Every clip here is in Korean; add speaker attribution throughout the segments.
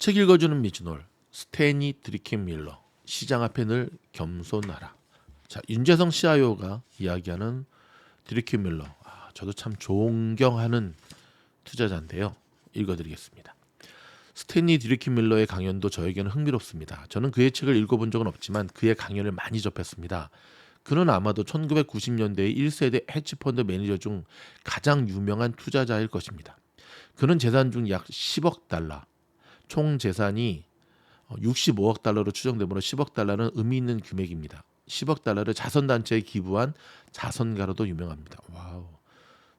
Speaker 1: 책 읽어주는 미즈놀 스테니 드리켄밀러 시장 앞에 늘 겸손하라. 자, 윤재성 CIO가 이야기하는 드리켄밀러. 저도 참 존경하는 투자자인데요. 읽어드리겠습니다. 스탠리 드리켄밀러의 강연도 저에게는 흥미롭습니다. 저는 그의 책을 읽어본 적은 없지만 그의 강연을 많이 접했습니다. 그는 아마도 1990년대의 1세대 헤지펀드 매니저 중 가장 유명한 투자자일 것입니다. 그는 재산 중 약 10억 달러, 총 재산이 65억 달러로 추정되므로 10억 달러는 의미 있는 금액입니다. 10억 달러를 자선단체에 기부한 자선가로도 유명합니다. 와우.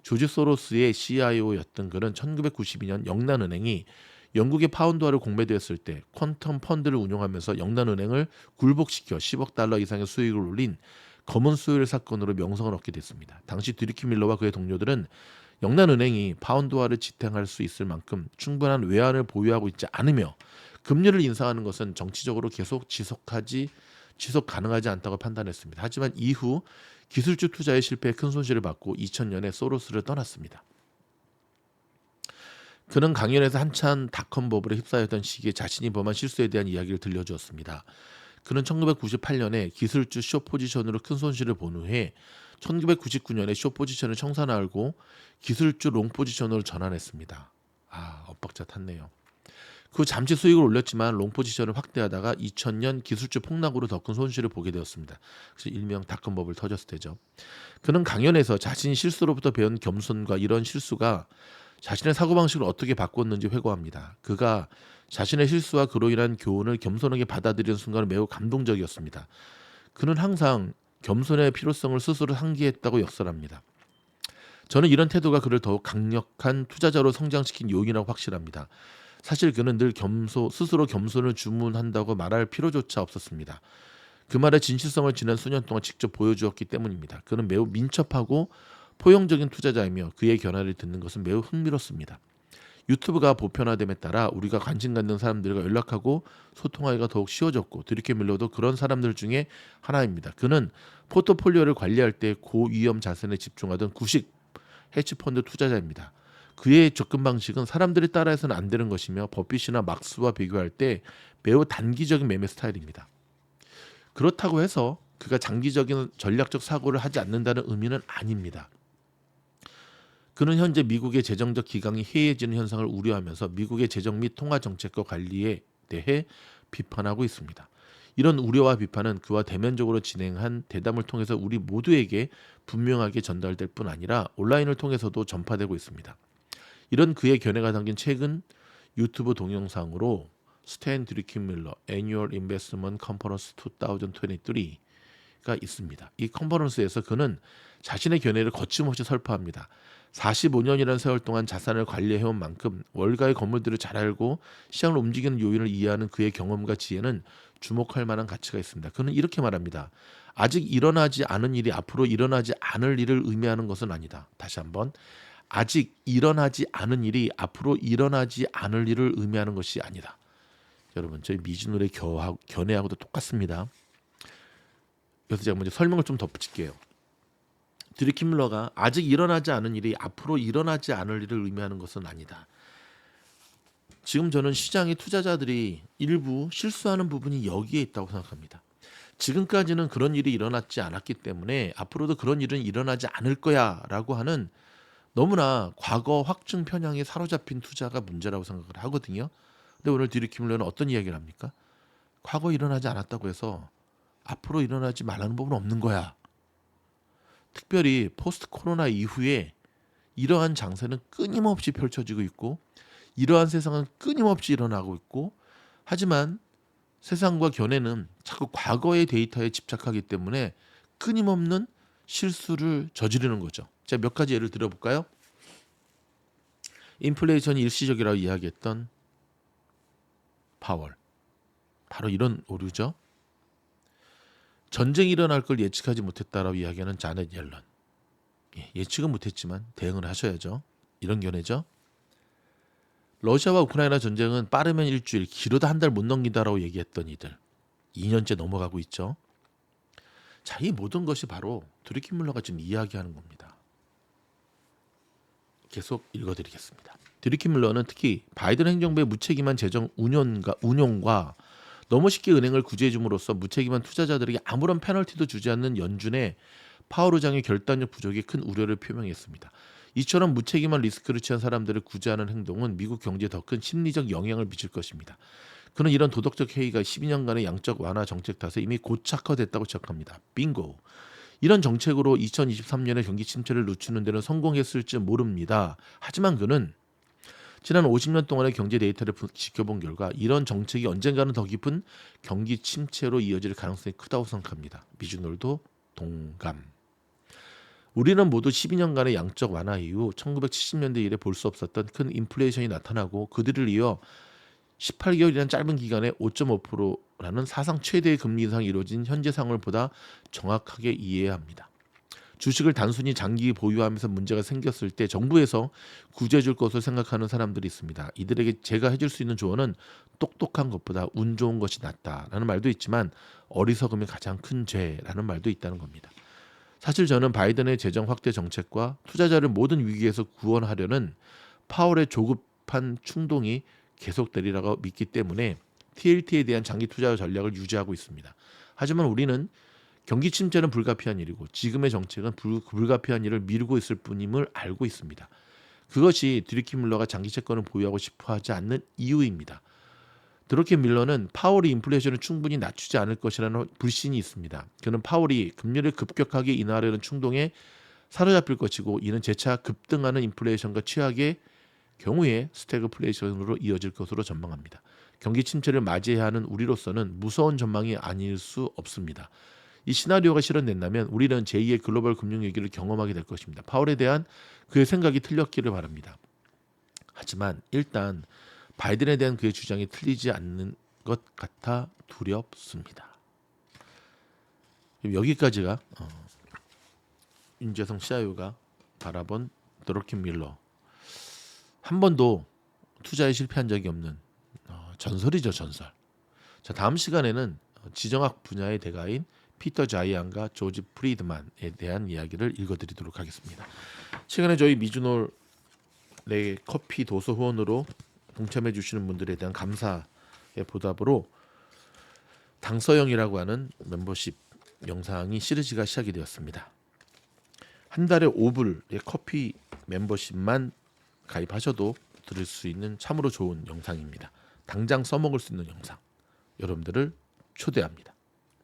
Speaker 1: 조지 소로스의 CIO였던 그는 1992년 영란은행이 영국의 파운드화를 공매도했을 때 퀀텀 펀드를 운용하면서 영란은행을 굴복시켜 10억 달러 이상의 수익을 올린 검은 수요일 사건으로 명성을 얻게 됐습니다. 당시 드리켄밀러와 그의 동료들은 영란은행이 파운드화를 지탱할 수 있을 만큼 충분한 외환을 보유하고 있지 않으며 금리를 인상하는 것은 정치적으로 계속 지속 가능하지 않다고 판단했습니다. 하지만 이후 기술주 투자의 실패에 큰 손실을 받고 2000년에 소로스를 떠났습니다. 그는 강연에서 한참 닷컴 버블에 휩싸였던 시기에 자신이 범한 실수에 대한 이야기를 들려주었습니다. 그는 1998년에 기술주 숏 포지션으로 큰 손실을 본 후에 1999년에 숏 포지션을 청산하고 기술주 롱 포지션으로 전환했습니다. 엇박자 탔네요. 그 잠시 수익을 올렸지만 롱 포지션을 확대하다가 2000년 기술주 폭락으로 더 큰 손실을 보게 되었습니다. 그래서 일명 닷컴 버블 터졌을 때죠. 그는 강연에서 자신이 실수로부터 배운 겸손과 이런 실수가 자신의 사고방식을 어떻게 바꿨는지 회고합니다. 그가 자신의 실수와 그로 인한 교훈을 겸손하게 받아들이는 순간은 매우 감동적이었습니다. 그는 항상 겸손의 필요성을 스스로 상기했다고 역설합니다. 저는 이런 태도가 그를 더욱 강력한 투자자로 성장시킨 요인이라고 확신합니다. 사실 그는 늘 스스로 겸손을 주문한다고 말할 필요조차 없었습니다. 그 말의 진실성을 지난 수년 동안 직접 보여주었기 때문입니다. 그는 매우 민첩하고 포용적인 투자자이며 그의 견해를 듣는 것은 매우 흥미롭습니다. 유튜브가 보편화됨에 따라 우리가 관심 갖는 사람들과 연락하고 소통하기가 더욱 쉬워졌고 드리켄밀러도 그런 사람들 중에 하나입니다. 그는 포트폴리오를 관리할 때 고위험 자산에 집중하던 구식 헤지펀드 투자자입니다. 그의 접근 방식은 사람들이 따라해서는 안 되는 것이며 버핏이나 막스와 비교할 때 매우 단기적인 매매 스타일입니다. 그렇다고 해서 그가 장기적인 전략적 사고를 하지 않는다는 의미는 아닙니다. 그는 현재 미국의 재정적 기강이 해이해지는 현상을 우려하면서 미국의 재정 및 통화 정책과 관리에 대해 비판하고 있습니다. 이런 우려와 비판은 그와 대면적으로 진행한 대담을 통해서 우리 모두에게 분명하게 전달될 뿐 아니라 온라인을 통해서도 전파되고 있습니다. 이런 그의 견해가 담긴 책은 유튜브 동영상으로 스탠 드리켄밀러 Annual Investment Conference 2023가 있습니다. 이 컨퍼런스에서 그는 자신의 견해를 거침없이 설파합니다. 45년이라는 세월 동안 자산을 관리해온 만큼 월가의 건물들을 잘 알고 시장을 움직이는 요인을 이해하는 그의 경험과 지혜는 주목할 만한 가치가 있습니다. 그는 이렇게 말합니다. 아직 일어나지 않은 일이 앞으로 일어나지 않을 일을 의미하는 것은 아니다. 다시 한번. 아직 일어나지 않은 일이 앞으로 일어나지 않을 일을 의미하는 것이 아니다. 여러분, 저희 미즈놀의 견해하고도 똑같습니다. 여기서 제가 먼저 설명을 좀 덧붙일게요. 드리켄밀러가 아직 일어나지 않은 일이 앞으로 일어나지 않을 일을 의미하는 것은 아니다. 지금 저는 시장의 투자자들이 일부 실수하는 부분이 여기에 있다고 생각합니다. 지금까지는 그런 일이 일어났지 않았기 때문에 앞으로도 그런 일은 일어나지 않을 거야 라고 하는 너무나 과거 확증 편향에 사로잡힌 투자가 문제라고 생각을 하거든요. 근데 오늘 드리켄밀러는 어떤 이야기를 합니까? 과거 일어나지 않았다고 해서 앞으로 일어나지 말라는 법은 없는 거야. 특별히 포스트 코로나 이후에 이러한 장세는 끊임없이 펼쳐지고 있고 이러한 세상은 끊임없이 일어나고 있고 하지만 세상과 견해는 자꾸 과거의 데이터에 집착하기 때문에 끊임없는 실수를 저지르는 거죠. 제가 몇 가지 예를 들어볼까요? 인플레이션이 일시적이라고 이야기했던 파월. 바로 이런 오류죠. 전쟁이 일어날 걸 예측하지 못했다라고 이야기하는 자넷 옐런. 예측은 못했지만 대응을 하셔야죠. 이런 견해죠. 러시아와 우크라이나 전쟁은 빠르면 일주일, 길어도 한 달 못 넘긴다라고 얘기했던 이들. 2년째 넘어가고 있죠. 자, 이 모든 것이 바로 드리켄밀러가 지금 이야기하는 겁니다. 계속 읽어드리겠습니다. 드리키 밀러는 특히 바이든 행정부의 무책임한 재정 운용과 너무 쉽게 은행을 구제해 줌으로써 무책임한 투자자들에게 아무런 페널티도 주지 않는 연준의 파월 의장의 결단력 부족에 큰 우려를 표명했습니다. 이처럼 무책임한 리스크를 취한 사람들을 구제하는 행동은 미국 경제에 더 큰 심리적 영향을 미칠 것입니다. 그는 이런 도덕적 해이가 12년간의 양적 완화 정책 탓에 이미 고착화됐다고 지적합니다. 빙고. 이런 정책으로 2023년에 경기 침체를 늦추는 데는 성공했을지 모릅니다. 하지만 그는 지난 50년 동안의 경제 데이터를 지켜본 결과 이런 정책이 언젠가는 더 깊은 경기 침체로 이어질 가능성이 크다고 생각합니다. 미주놀도 동감. 우리는 모두 12년간의 양적 완화 이후 1970년대 이래 볼 수 없었던 큰 인플레이션이 나타나고 그들을 이어 18개월이라는 짧은 기간에 5.5%라는 사상 최대의 금리 인상이 이루어진 현재 상황을 보다 정확하게 이해해야 합니다. 주식을 단순히 장기 보유하면서 문제가 생겼을 때 정부에서 구제해 줄 것을 생각하는 사람들이 있습니다. 이들에게 제가 해줄 수 있는 조언은 똑똑한 것보다 운 좋은 것이 낫다라는 말도 있지만 어리석음이 가장 큰 죄라는 말도 있다는 겁니다. 사실 저는 바이든의 재정 확대 정책과 투자자를 모든 위기에서 구원하려는 파월의 조급한 충동이 계속되리라고 믿기 때문에 TLT에 대한 장기 투자 전략을 유지하고 있습니다. 하지만 우리는 경기 침체는 불가피한 일이고 지금의 정책은 불가피한 일을 미루고 있을 뿐임을 알고 있습니다. 그것이 드리키 밀러가 장기 채권을 보유하고 싶어 하지 않는 이유입니다. 드러키 밀러는 파월이 인플레이션을 충분히 낮추지 않을 것이라는 불신이 있습니다. 그는 파월이 금리를 급격하게 인하하려는 충동에 사로잡힐 것이고 이는 재차 급등하는 인플레이션과 취약의 경우에 스태그플레이션으로 이어질 것으로 전망합니다. 경기 침체를 맞이해야 하는 우리로서는 무서운 전망이 아닐 수 없습니다. 이 시나리오가 실현된다면 우리는 제2의 글로벌 금융 위기를 경험하게 될 것입니다. 파월에 대한 그의 생각이 틀렸기를 바랍니다. 하지만 일단 바이든에 대한 그의 주장이 틀리지 않는 것 같아 두렵습니다. 여기까지가 윤재성 CIO가 바라본 드러키 밀러. 한 번도 투자에 실패한 적이 없는 전설이죠, 전설. 자, 다음 시간에는 지정학 분야의 대가인 피터 자이안과 조지 프리드만에 대한 이야기를 읽어드리도록 하겠습니다. 최근에 저희 미주놀의 커피 도서 후원으로 동참해 주시는 분들에 대한 감사의 보답으로 당서영이라고 하는 멤버십 영상이 시리즈가 시작이 되었습니다. 한 달에 5불의 커피 멤버십만 가입하셔도 들을 수 있는 참으로 좋은 영상입니다. 당장 써먹을 수 있는 영상. 여러분들을 초대합니다.